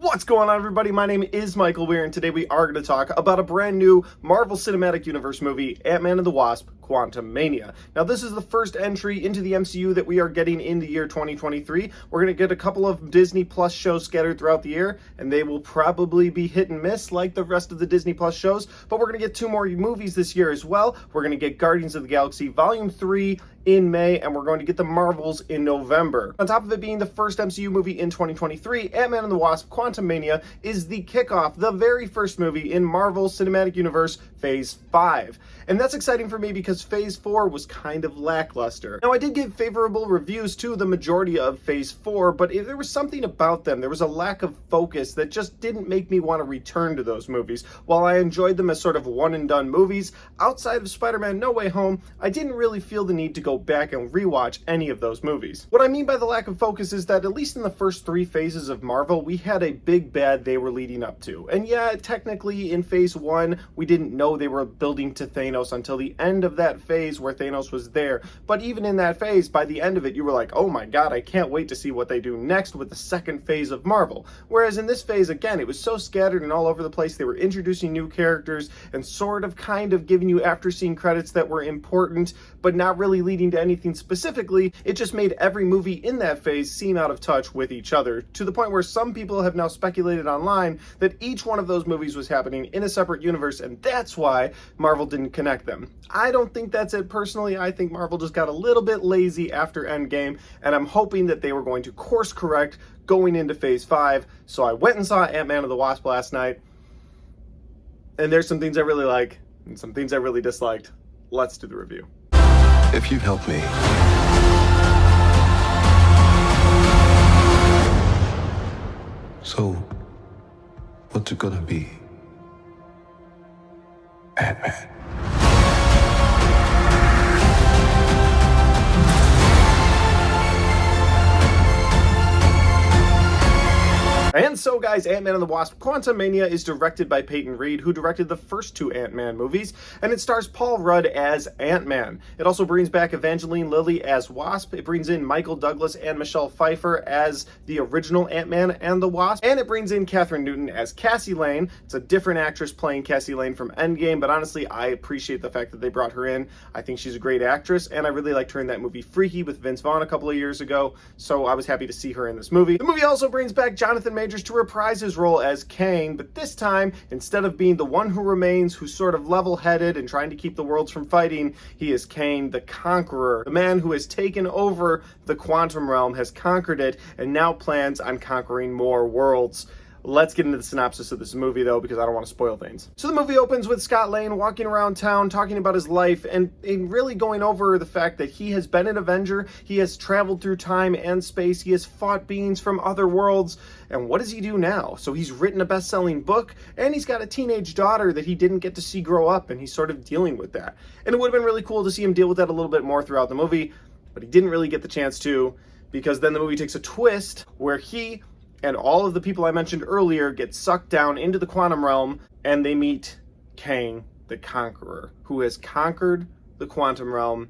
What's going on, everybody? My name is Michael Weer, and today we are going to talk about a brand new Marvel Cinematic Universe movie, Ant-Man and the Wasp: Quantumania. Now, this is the first entry into the MCU that we are getting in the year 2023. We're going to get a couple of Disney Plus shows scattered throughout the year, and they will probably be hit and miss like the rest of the Disney Plus shows, but we're going to get two more movies this year as well. We're going to get Guardians of the Galaxy Volume 3 in May, and we're going to get the Marvels in November. On top of it being the first MCU movie in 2023, Ant-Man and the Wasp: Quantumania is the kickoff, the very first movie in Marvel Cinematic Universe Phase 5. And that's exciting for me because Phase 4 was kind of lackluster. Now, I did give favorable reviews to the majority of Phase 4, but there was something about them. There was a lack of focus that just didn't make me want to return to those movies. While I enjoyed them as sort of one-and-done movies, outside of Spider-Man No Way Home, I didn't really feel the need to go back and rewatch any of those movies. What I mean by the lack of focus is that at least in the first three phases of Marvel, we had a big bad they were leading up to. And yeah, technically in Phase 1, we didn't know they were building to Thanos until the end of that phase where Thanos was there. But even in that phase, by the end of it, you were like, oh my god, I can't wait to see what they do next with the second phase of Marvel. Whereas in this phase, again, it was so scattered and all over the place. They were introducing new characters and sort of kind of giving you after-scene credits that were important, but not really leading to anything specifically. It just made every movie in that phase seem out of touch with each other, to the point where some people have now speculated online that each one of those movies was happening in a separate universe, and that's why Marvel didn't connect them. I don't think that's it personally. I think Marvel just got a little bit lazy after Endgame, and I'm hoping that they were going to course correct going into Phase 5. So I went and saw Ant-Man and the Wasp last night, and there's some things I really like and some things I really disliked. Let's do the review. If you help me, so what's it gonna be? Ant-Man. And so, guys, Ant-Man and the Wasp: Quantumania is directed by Peyton Reed, who directed the first two Ant-Man movies, and it stars Paul Rudd as Ant-Man. It also brings back Evangeline Lilly as Wasp, it brings in Michael Douglas and Michelle Pfeiffer as the original Ant-Man and the Wasp, and it brings in Catherine Newton as Cassie Lane. It's a different actress playing Cassie Lane from Endgame, but honestly, I appreciate the fact that they brought her in. I think she's a great actress, and I really liked her in that movie Freaky with Vince Vaughn a couple of years ago, so I was happy to see her in this movie. The movie also brings back Jonathan Majors to reprise his role as Kang, but this time, instead of being the one who remains, who's sort of level-headed and trying to keep the worlds from fighting, he is Kang the Conqueror, the man who has taken over the quantum realm, has conquered it, and now plans on conquering more worlds. Let's get into the synopsis of this movie, though, because I don't want to spoil things. So the movie opens with Scott Lang walking around town, talking about his life, and really going over the fact that he has been an Avenger, he has traveled through time and space, he has fought beings from other worlds, and what does he do now? So he's written a best-selling book, and he's got a teenage daughter that he didn't get to see grow up, and he's sort of dealing with that. And it would have been really cool to see him deal with that a little bit more throughout the movie, but he didn't really get the chance to, because then the movie takes a twist where he and all of the people I mentioned earlier get sucked down into the quantum realm, and they meet Kang the Conqueror, who has conquered the quantum realm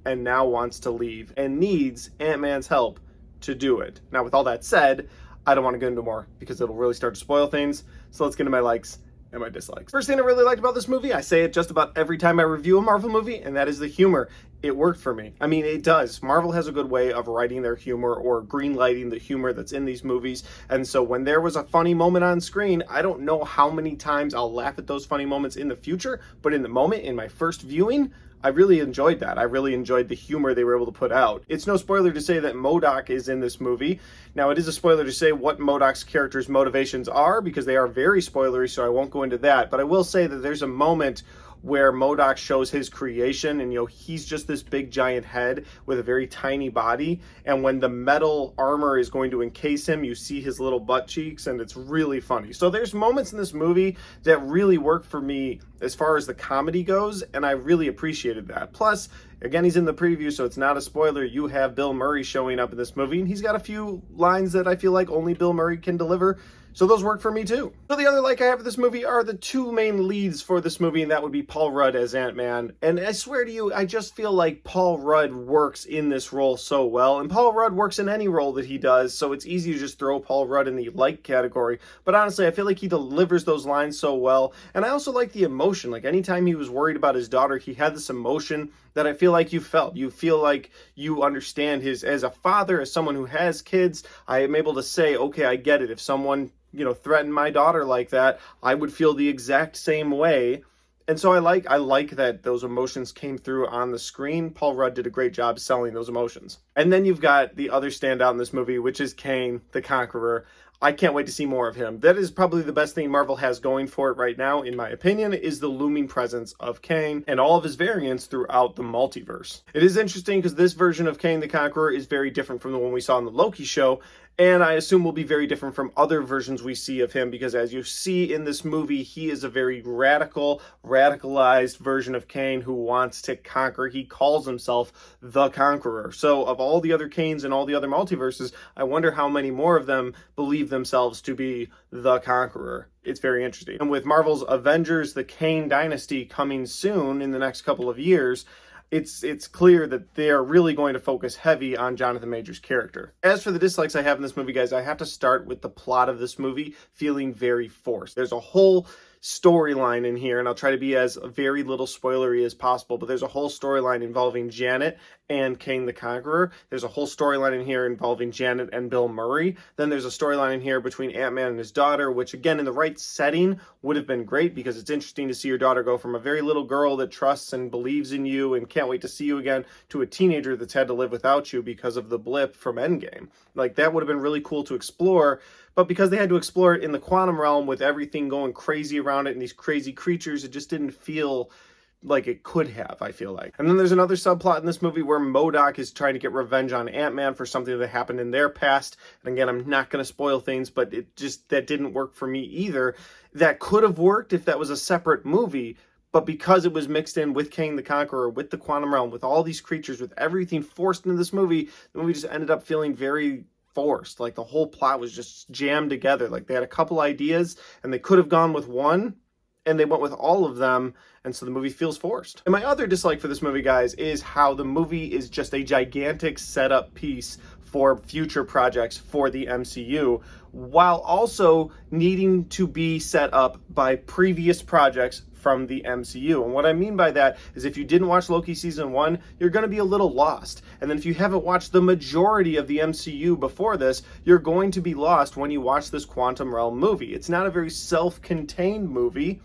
and now wants to leave and needs Ant-Man's help to do it. Now, with all that said, I don't want to go into more because it'll really start to spoil things, so let's get into my likes and my dislikes. First thing I really liked about this movie, I say it just about every time I review a Marvel movie, and that is the humor. It worked for me. I mean, it does. Marvel has a good way of writing their humor or green-lighting the humor that's in these movies, and so when there was a funny moment on screen, I don't know how many times I'll laugh at those funny moments in the future, but in the moment, in my first viewing, I really enjoyed that. I really enjoyed the humor they were able to put out. It's no spoiler to say that MODOK is in this movie. Now, it is a spoiler to say what MODOK's character's motivations are, because they are very spoilery, so I won't go into that. But I will say that there's a moment where MODOK shows his creation, and he's just this big giant head with a very tiny body, and when the metal armor is going to encase him, you see his little butt cheeks, and it's really funny. So there's moments in this movie that really work for me as far as the comedy goes, and I really appreciated that. Plus, again, he's in the preview, so it's not a spoiler. You have Bill Murray showing up in this movie, and he's got a few lines that I feel like only Bill Murray can deliver. So those work for me too. So the other like I have for this movie are the two main leads for this movie, and that would be Paul Rudd as Ant-Man. And I swear to you, I just feel like Paul Rudd works in this role so well. And Paul Rudd works in any role that he does, so it's easy to just throw Paul Rudd in the like category. But honestly, I feel like he delivers those lines so well. And I also like the emotion. Like anytime he was worried about his daughter, he had this emotion that I feel like you felt. You feel like you understand his, as a father, as someone who has kids, I am able to say, okay, I get it. If someone, threatened my daughter like that, I would feel the exact same way. And so I like that those emotions came through on the screen. Paul Rudd did a great job selling those emotions. And then you've got the other standout in this movie, which is Kang the Conqueror. I can't wait to see more of him. That is probably the best thing Marvel has going for it right now, in my opinion, is the looming presence of Kang and all of his variants throughout the multiverse. It is interesting because this version of Kang the Conqueror is very different from the one we saw in the Loki show, and I assume will be very different from other versions we see of him, because as you see in this movie, he is a very radicalized version of Kang who wants to conquer. He calls himself the Conqueror. So of all the other Kangs and all the other multiverses, I wonder how many more of them believe themselves to be the Conqueror. It's very interesting. And with Marvel's Avengers, the Kang Dynasty coming soon in the next couple of years, it's clear that they are really going to focus heavy on Jonathan Majors' character. As for the dislikes I have in this movie, guys, I have to start with the plot of this movie feeling very forced. There's a whole storyline in here, and I'll try to be as very little spoilery as possible, but there's a whole storyline involving Janet and Kang the Conqueror. There's a whole storyline in here involving Janet and Bill Murray. Then there's a storyline in here between Ant-Man and his daughter, which again, in the right setting, would have been great, because it's interesting to see your daughter go from a very little girl that trusts and believes in you and can't wait to see you again to a teenager that's had to live without you because of the blip from Endgame. Like, that would have been really cool to explore. But because they had to explore it in the quantum realm with everything going crazy around it and these crazy creatures, it just didn't feel like it could have, I feel like. And then there's another subplot in this movie where MODOK is trying to get revenge on Ant-Man for something that happened in their past. And again, I'm not going to spoil things, but that didn't work for me either. That could have worked if that was a separate movie, but because it was mixed in with Kang the Conqueror, with the quantum realm, with all these creatures, with everything forced into this movie, the movie just ended up feeling very forced. Like, the whole plot was just jammed together. Like, they had a couple ideas and they could have gone with one, and they went with all of them, and so the movie feels forced. And my other dislike for this movie, guys, is how the movie is just a gigantic setup piece for future projects for the MCU, while also needing to be set up by previous projects from the MCU. And what I mean by that is, if you didn't watch Loki season 1, you're going to be a little lost. And then if you haven't watched the majority of the MCU before this, you're going to be lost when you watch this Quantum Realm movie. It's not a very self-contained movie,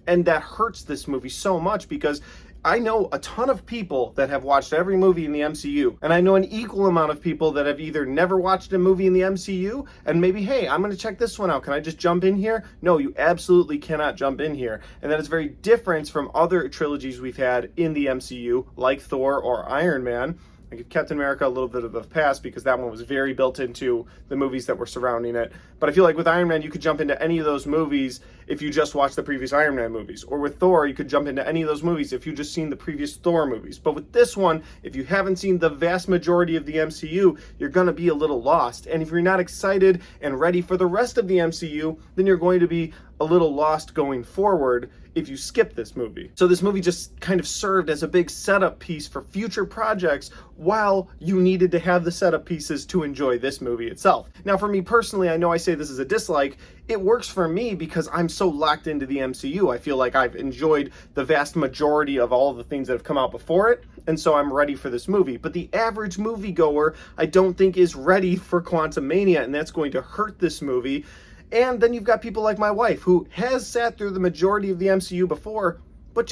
and that hurts this movie so much, because I know a ton of people that have watched every movie in the MCU, and I know an equal amount of people that have either never watched a movie in the MCU, and maybe, hey, I'm going to check this one out. Can I just jump in here? No, you absolutely cannot jump in here. And that is very different from other trilogies we've had in the MCU, like Thor or Iron Man. I give Captain America a little bit of a pass because that one was very built into the movies that were surrounding it. But I feel like with Iron Man, you could jump into any of those movies if you just watched the previous Iron Man movies. Or with Thor, you could jump into any of those movies if you just seen the previous Thor movies. But with this one, if you haven't seen the vast majority of the MCU, you're going to be a little lost. And if you're not excited and ready for the rest of the MCU, then you're going to be a little lost going forward if you skip this movie. So this movie just kind of served as a big setup piece for future projects, while you needed to have the setup pieces to enjoy this movie itself. Now, for me personally, I know I say this is a dislike, it works for me because I'm so locked into the MCU. I feel like I've enjoyed the vast majority of all the things that have come out before it, and so I'm ready for this movie. But the average moviegoer, I don't think, is ready for Quantumania, and that's going to hurt this movie. And then you've got people like my wife, who has sat through the majority of the MCU before, but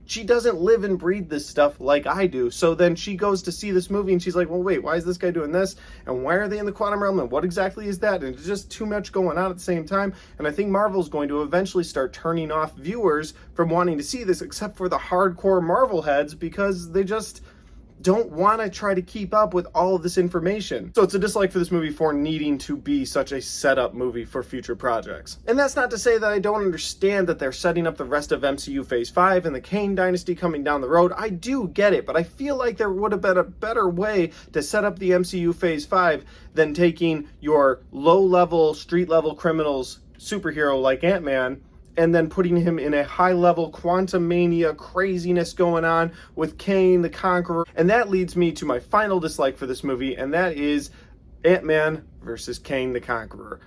she doesn't live and breathe this stuff like I do. So then she goes to see this movie and she's like, well, wait, why is this guy doing this? And why are they in the quantum realm? And what exactly is that? And it's just too much going on at the same time. And I think Marvel's going to eventually start turning off viewers from wanting to see this, except for the hardcore Marvel heads, because they just don't want to try to keep up with all of this information. So it's a dislike for this movie for needing to be such a setup movie for future projects. And that's not to say that I don't understand that they're setting up the rest of MCU Phase 5 and the Kang Dynasty coming down the road. I do get it, but I feel like there would have been a better way to set up the MCU Phase 5 than taking your low-level, street-level criminals superhero like Ant-Man, and then putting him in a high-level Quantumania craziness going on with Kane the Conqueror. And that leads me to my final dislike for this movie, and that is Ant-Man versus Kane the Conqueror.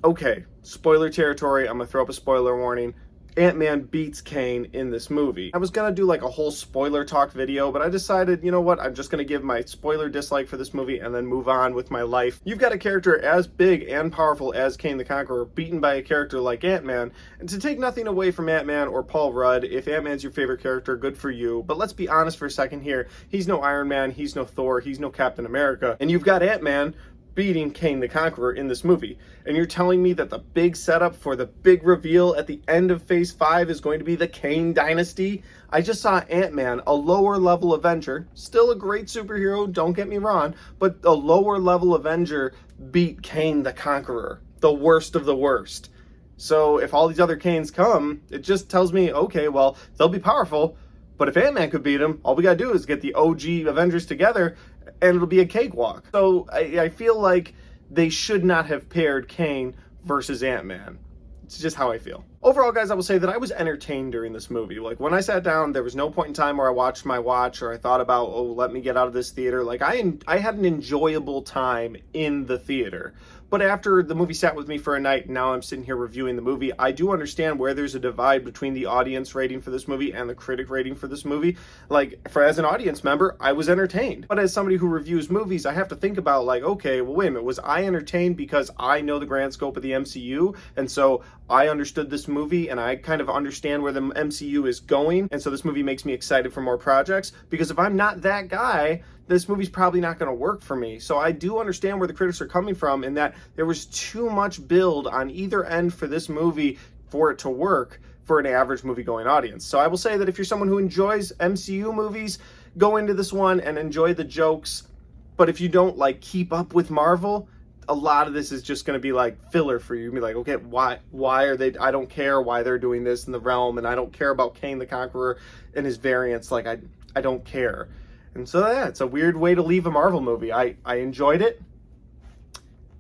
Okay, spoiler territory, I'm gonna throw up a spoiler warning. Ant-Man beats Kane in this movie. I was gonna do like a whole spoiler talk video, but I decided, you know what, I'm just gonna give my spoiler dislike for this movie and then move on with my life. You've got a character as big and powerful as Kane the Conqueror beaten by a character like Ant-Man, and to take nothing away from Ant-Man or Paul Rudd, if Ant-Man's your favorite character, good for you, but let's be honest for a second here, he's no Iron Man, he's no Thor, he's no Captain America, and you've got Ant-Man beating Kane the Conqueror in this movie. And you're telling me that the big setup for the big reveal at the end of Phase 5 is going to be the Kane Dynasty? I just saw Ant-Man, a lower level Avenger, still a great superhero, don't get me wrong, but a lower level Avenger beat Kane the Conqueror, the worst of the worst. So if all these other Kanes come, it just tells me, okay, well, they'll be powerful, but if Ant-Man could beat him, all we gotta do is get the OG Avengers together and it'll be a cakewalk. So I feel like they should not have paired Kane versus Ant-Man. It's just how I feel. Overall, guys, I will say that I was entertained during this movie. Like, when I sat down, there was no point in time where I watched my watch or I thought about, oh, let me get out of this theater. Like, I had an enjoyable time in the theater. But after the movie sat with me for a night, and now I'm sitting here reviewing the movie, I do understand where there's a divide between the audience rating for this movie and the critic rating for this movie. Like, as an audience member, I was entertained. But as somebody who reviews movies, I have to think about, like, okay, well, wait a minute, was I entertained because I know the grand scope of the MCU, and so I understood this movie, and I kind of understand where the MCU is going, and so this movie makes me excited for more projects? Because if I'm not that guy, this movie's probably not going to work for me. So I do understand where the critics are coming from in that there was too much build on either end for this movie for it to work for an average movie-going audience. So I will say that if you're someone who enjoys MCU movies, go into this one and enjoy the jokes. But if you don't, like, keep up with Marvel, a lot of this is just going to be like filler for you. Be like, okay, why are they, I don't care why they're doing this in the realm, and I don't care about Kane the Conqueror and his variants. Like, I don't care. And so yeah, it's a weird way to leave a Marvel movie. I enjoyed it,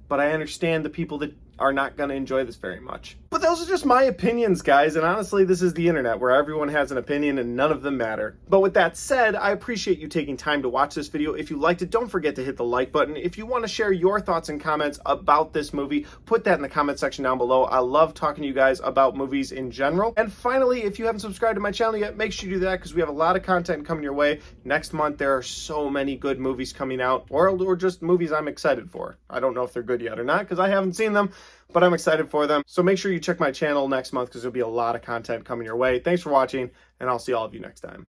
but I understand the people that are not going to enjoy this very much. But those are just my opinions, guys, and honestly, this is the internet where everyone has an opinion and none of them matter. But with that said, I appreciate you taking time to watch this video. If you liked it, don't forget to hit the like button. If you want to share your thoughts and comments about this movie, put that in the comment section down below. I love talking to you guys about movies in general. And finally, if you haven't subscribed to my channel yet, make sure you do that because we have a lot of content coming your way. Next month, there are so many good movies coming out, or just movies I'm excited for. I don't know if they're good yet or not because I haven't seen them, but I'm excited for them. So make sure you check my channel next month because there'll be a lot of content coming your way. Thanks for watching, and I'll see all of you next time.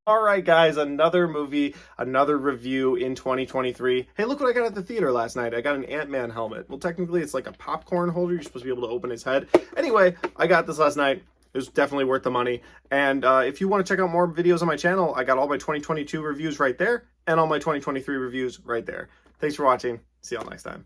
All right, guys, another movie, another review in 2023. Hey, look what I got at the theater last night. I got an Ant-Man helmet. Well, technically, it's like a popcorn holder. You're supposed to be able to open his head. Anyway, I got this last night. It was definitely worth the money. And if you want to check out more videos on my channel, I got all my 2022 reviews right there and all my 2023 reviews right there. Thanks for watching. See y'all next time.